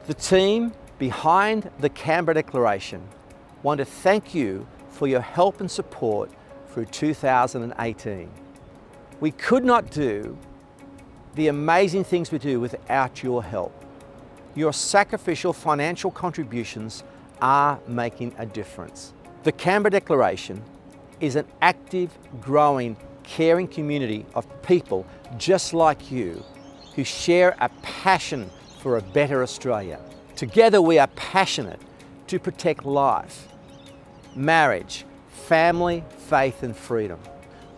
The team behind the Canberra Declaration want to thank you for your help and support through 2018. We could not do the amazing things we do without your help. Your sacrificial financial contributions are making a difference. The Canberra Declaration is an active, growing, caring community of people just like you who share a passion for a better Australia. Together we are passionate to protect life, marriage, family, faith and freedom.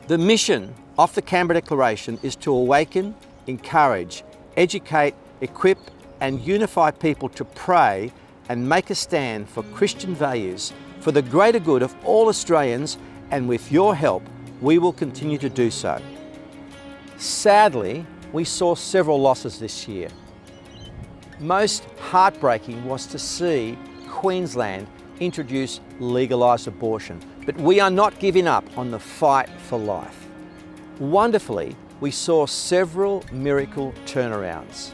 The mission of the Canberra Declaration is to awaken, encourage, educate, equip and unify people to pray and make a stand for Christian values for the greater good of all Australians, and with your help we will continue to do so. Sadly, we saw several losses this year. Most heartbreaking was to see Queensland introduce legalised abortion, but we are not giving up on the fight for life. Wonderfully, we saw several miracle turnarounds.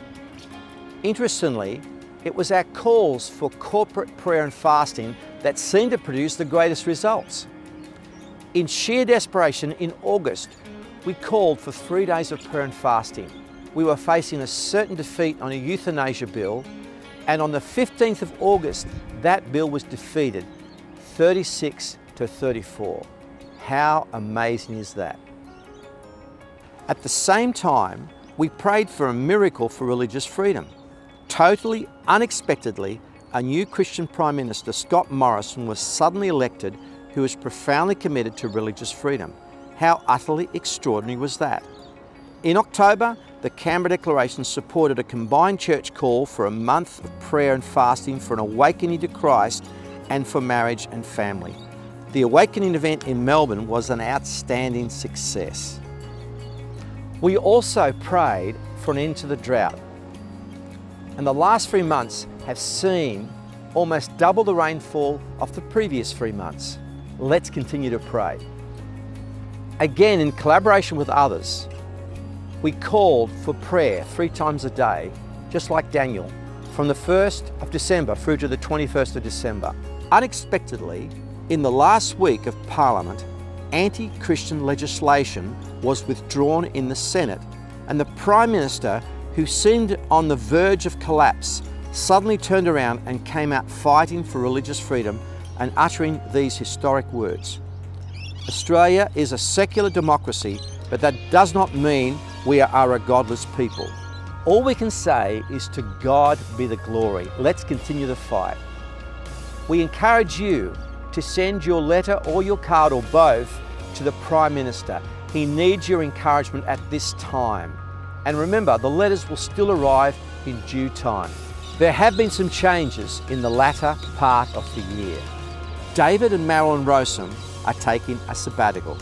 Interestingly, it was our calls for corporate prayer and fasting that seemed to produce the greatest results. In sheer desperation, in August, we called for 3 days of prayer and fasting. We were facing a certain defeat on a euthanasia bill, and on the 15th of August, that bill was defeated, 36 to 34. How amazing is that? At the same time, we prayed for a miracle for religious freedom. Totally unexpectedly, a new Christian Prime Minister, Scott Morrison, was suddenly elected, who is profoundly committed to religious freedom. How utterly extraordinary was that? In October, the Canberra Declaration supported a combined church call for a month of prayer and fasting for an awakening to Christ and for marriage and family. The awakening event in Melbourne was an outstanding success. We also prayed for an end to the drought. And the last 3 months have seen almost double the rainfall of the previous 3 months. Let's continue to pray. Again, in collaboration with others, we called for prayer 3 times a day, just like Daniel, from the 1st of December through to the 21st of December. Unexpectedly, in the last week of Parliament, anti-Christian legislation was withdrawn in the Senate, and the Prime Minister, who seemed on the verge of collapse, suddenly turned around and came out fighting for religious freedom and uttering these historic words. Australia is a secular democracy, but that does not mean we are a godless people. All we can say is to God be the glory. Let's continue the fight. We encourage you to send your letter or your card or both to the Prime Minister. He needs your encouragement at this time. And remember, the letters will still arrive in due time. There have been some changes in the latter part of the year. David and Marilyn Rowsome are taking a sabbatical.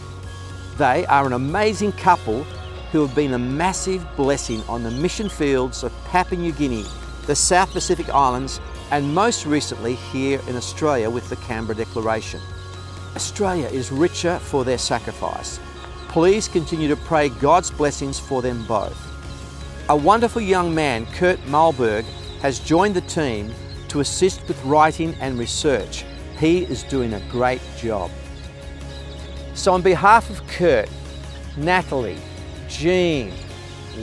They are an amazing couple who have been a massive blessing on the mission fields of Papua New Guinea, the South Pacific Islands, and most recently here in Australia with the Canberra Declaration. Australia is richer for their sacrifice. Please continue to pray God's blessings for them both. A wonderful young man, Kurt Malberg, has joined the team to assist with writing and research. He is doing a great job. So on behalf of Kurt, Natalie, Jean,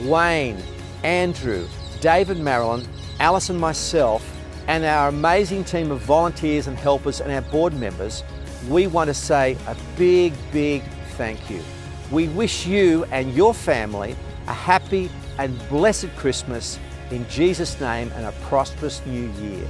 Wayne, Andrew, David, Marilyn, Alice and myself, and our amazing team of volunteers and helpers and our board members, we want to say a big, big thank you. We wish you and your family a happy and blessed Christmas in Jesus' name and a prosperous new year.